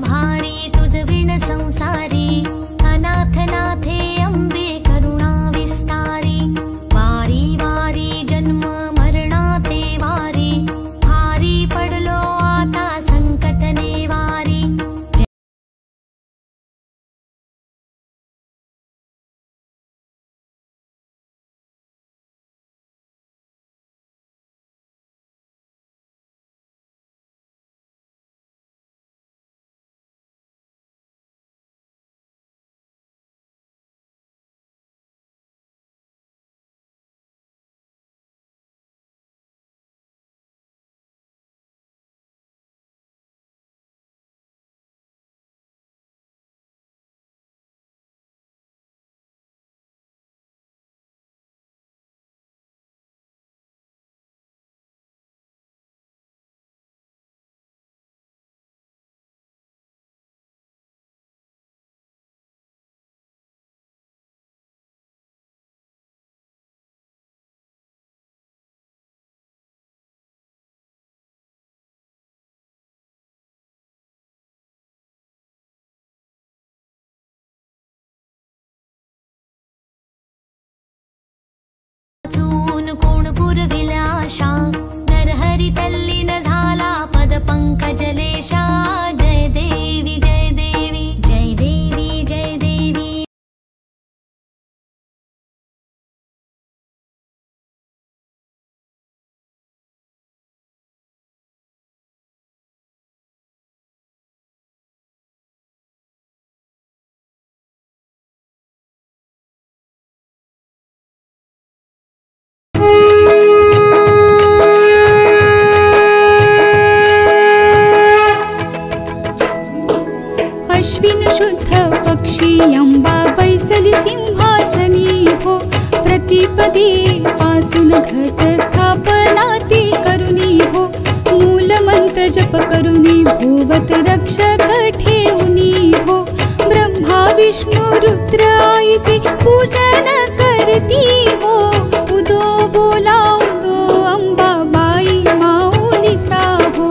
भारी तुझ विण संसारी अनाथ नाथे अंबे करुणा विस्तारी वारी वारी जन्म मरणाते वारी भारी पडलो आता संकट नेवारी कोण पुरविला आशा नरहरी तल्लीन झाला पद पंकजलेशा जय देवी जय देवी जय देवी जय देवी अश्विन शुद्ध पक्षी अंबा बैसली सिंहासनी हो प्रतिपदी पासून घट स्थापनाती करुणी हो मूल मंत्र जप करुणी भूवत रक्षक ठेऊनी हो ब्रह्मा विष्णु रुद्र आईचे पूजन करती हो उदो बोला उदो अंबाबाई माऊलीसा हो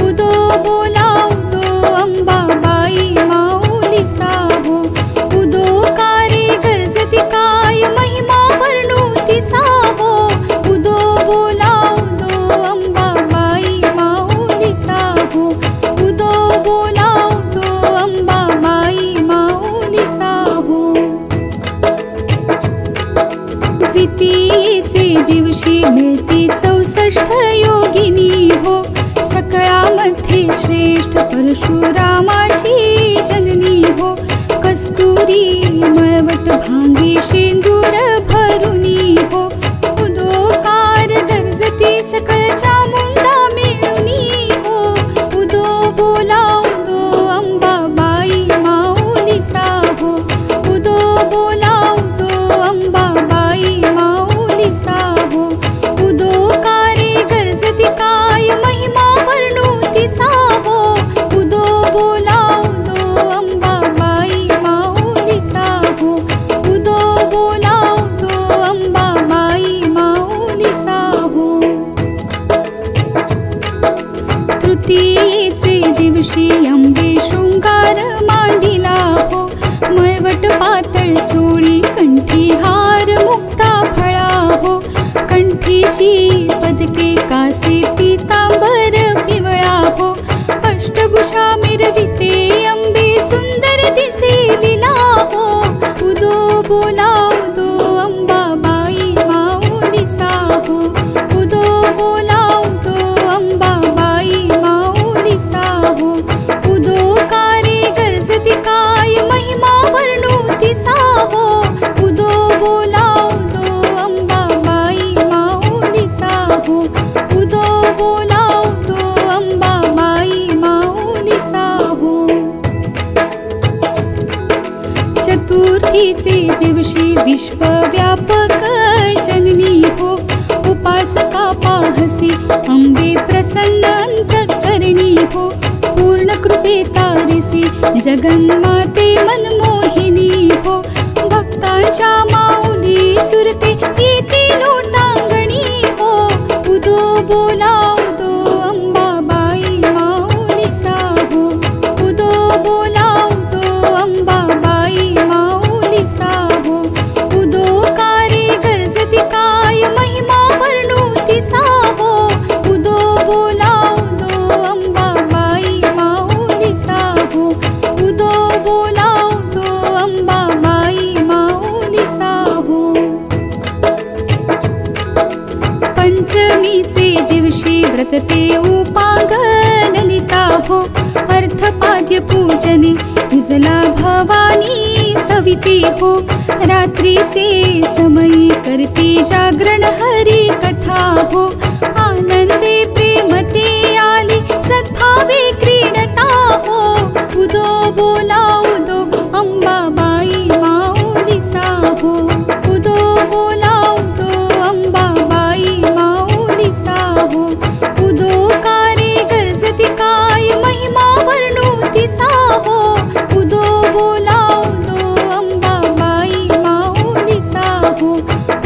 उदो बोला उदो अंबाबाई माऊलीसा हो उदो कारे गरजती काय महिमा वर्णुतीसा हो उदो बोला उदो अंबाबाई माऊलीसा हो उदो बोला उदो अंबाबाई माऊलीसा हो द्वितीयेचे दिवशी मिळती 64 योगिनी हो सकळामध्ये श्रेष्ठ परशुरामाची जननी हो कस्तुरी मळवट भांगी शेंदूर भरुनी हो उदोकार गरजती सकळ चामुंडा मिळुनी हो उदो बोला उदो अंबाबाई माऊलीसा हो उदो बोला उदो अंबाबाई माऊलीसा हो उदो कारे गरजती काय महिमा वर्णुतीसा हो उदो बोला उदो अंबाबाई माऊलीसा हो उदो बोला उदो अंबाबाई माऊलीसा हो तृतीयेचे दिवशी अंबे शृंगार मांडिला हो मळवट पातळ चोळी कंठी हार मुक्ता फळा हो कंठीची पदके कासे पीतांबर पिवळा हो अष्टभुजा मिरविते अंबे सुंदर दिसे दिला हो उदो बोला उदो अंबाबाई माऊलीसा हो उदो बोला उदो अंबाबाई माऊलीसा हो उदो कारे गरजती काय महिमा वर्णुतीसा हो उदो बोला उदो अंबाबाई माऊलीसा हो उदो बोला उदो अंबाबाई माऊलीसा हो चतुर्थीचे दिवशी विश्वव्यापक जननी हो उपासका पाहसी अंबे प्रसन्न अंतःकरणी हो पूर्ण कृपे तारिसी जगन्माते मनमोहिनी हो भक्तांच्या माऊली सुरते येते लोटांगणी हो उदो बोला उदो अंबाबाई माऊलीसा हो उदो करती हो, रात्रि से समयी करती जागरण हरि कथा हो। आनंदे प्रेमते आली सद्भावे क्रीडता हो, उदो बोला उदो अंबाबाई माऊली साहो, उदो बोला उदो अंबाबाई माऊली साहो, उदो कारे गरजती काय महिमा वर्णोती साहो, उदो बोला उदो अंबाबाई माऊली साहो,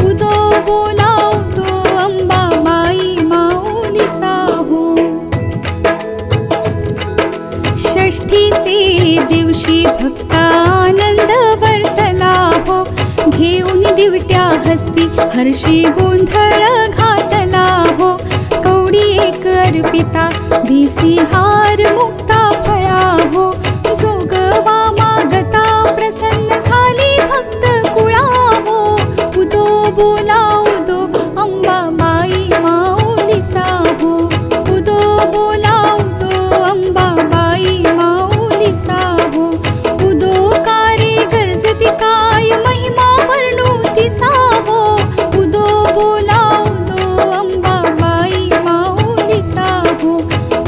उदो बोला उदो अंबाबाई माऊली साहो। षष्ठी से दिवशी भक्ता आनंद वर्तला हो, घेऊन दिवट्या हस्ती हर्षी गोंधळ घातला हो। कवडी एक अर्पिता दिसी हार मुक्ता फळा हो, जोगवा मागता प्रसन्न झाली भक्त कुळा हो, उदो बोला उदो अंबाबाई माऊली साहो, उदो बोला उदो अंबाबाई माऊली साहो, उदो कारे गरजती काय महिमा वर्णोती साहो, उदो बोला उदो अंबाबाई माऊली साहो,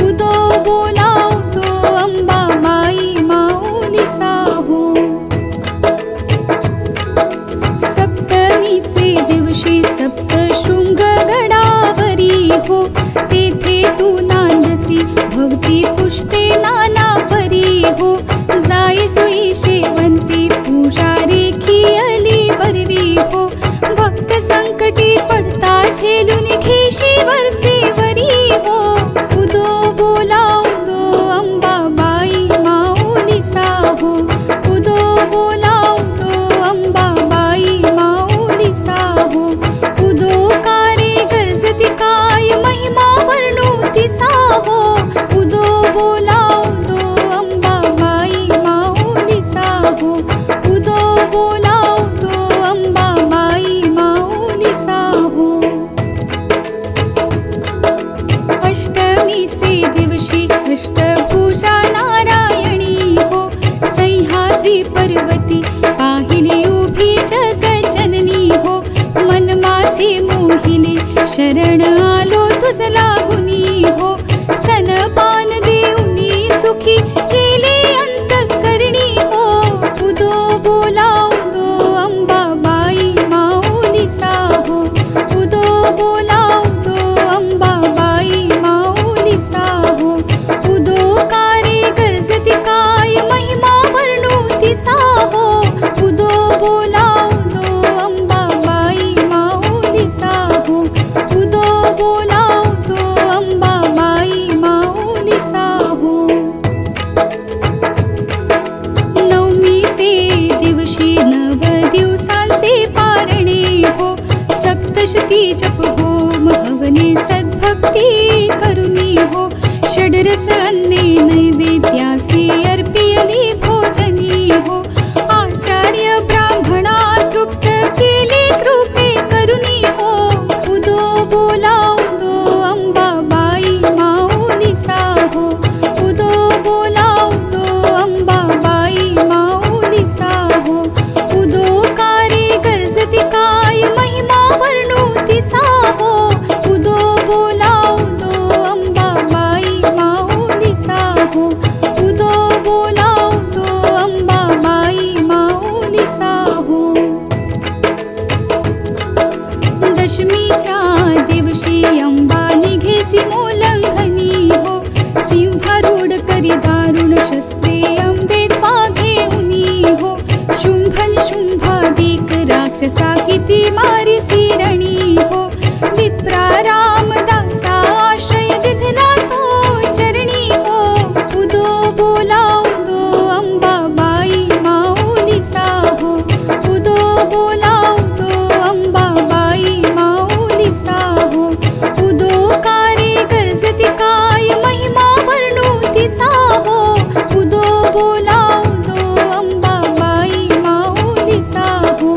उदो बोला उदो अंबाबाई माऊली साहो। सप्तमी से दिवशी सप्त शृंग गडावरी हो, तेथे तू नांदसी भवती पुष्पे नाना परी हो। जाय सोयी शेवंती पूजा रेखी अली बरवी हो, भक्त संकटी पडता झेलून घेशी वरचे वरी हो, उदो बोला उदो अंबाबाई माऊली साहो, उदो बोला उदो अंबाबाई माऊली साहो, उदो कारे गरजती काय महिमा वर्णोती साहो, उदो बोला उदो अंबाबाई माऊली साहो, उदो बोला उदो अंबाबाई माऊली साहो। अष्टमी से दिवशी अष्टभुजा नारायणी हो, सह्याद्री पर्वती पाहिली उभी जगजननी हो। मन माझे मोहिले शरण आलो तुझ लागुनी हो, सनपान देऊनी सुखी केले अंतःकरणी हो, उदो बोला उदो अंबाबाई माऊली साहो, उदो बोला उदो अंबाबाई माऊली साहो, उदो कारे गरजती काय महिमा वर्णोती साहो, उदो बोला उदो अंबाबाई माऊली साहो, उदो बोला उदो अंबाबाई माऊली साहो। नवमी से दिवशी नव दिवसांचे पारणे हो, सप्तशती जप होम हवने सद्भक्ती करुणी हो। षडरस अन्ने नैवेद्यासी अर्पियली भोजनी हो, आचार्य ब्राह्मणा तृप्त केले कृपे करुणी हो, उदो बोला उदो अंबाबाई माऊली साहो, उदो बोला उदो अंबाबाई माऊली साहो, उदो कारे गरजती काय महिमा वर्णोती साहो, उदो बोला उदो अंबाबाई माऊली साहो, उदो बोला उदो अंबाबाई माऊली साहो। दशमीच्या दिवशी अंबा निघेसी मोलंघनी हो, सिंहारूढ करी दारुण शस्त्रे अंबे पाघेऊनी हो। शुंभ निशुंभादिक राक्षसा किती मारिसी रणी हो, विप्रा रामदासा आश्रय दिधला तो चरणी हो, उदो बोला उदो अंबाबाई माऊली साहो, उदो बोला उदो अंबाबाई माऊली साहो, उदो कारे गरजती काय महिमा वर्णोती साहो, उदो बोला उदो अंबाबाई माऊली साहो,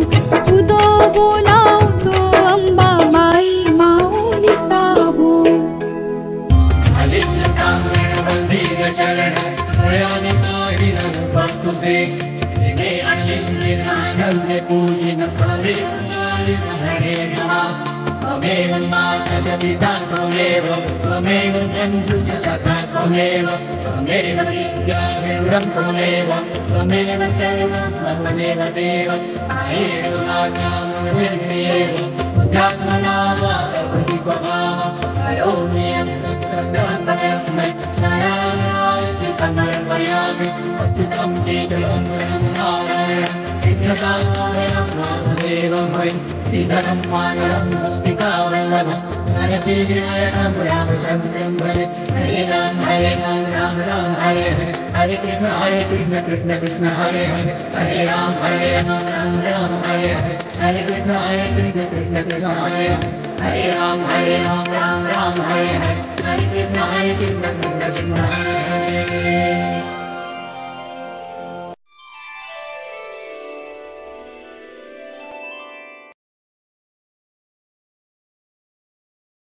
उदो बोला उदो अंबाबाई माऊली साहो। चरण सर्वे पूजिन त्वमेव हरे नमः त्वमेव माता पिता त्वमेव त्वमेव बन्धुः सखा त्वमेव त्वमेव विद्या विवरं त्वमेव त्वमेव सर्वं त्वमेव देव त्वमेव नाथामवेदेव जात्मना वा प्रतिपदाः करोमि अन्तः नारायणाय तन्मयामि अत्युतं तेजं नारायण देवमयि श्रीधरं मानवं वस्तिकावल्लभं नरचीर्णयनं रामचन्द्रं भजे हरे राम राम राम हरे हरे हरे कृष्ण कृष्ण कृष्ण हरे हरे हरे राम राम हरे हरे हरे कृष्ण कृष्ण कृष्ण हरे हरे हरे राम राम राम हरे हरे हरे कृष्ण कृष्ण कृष्ण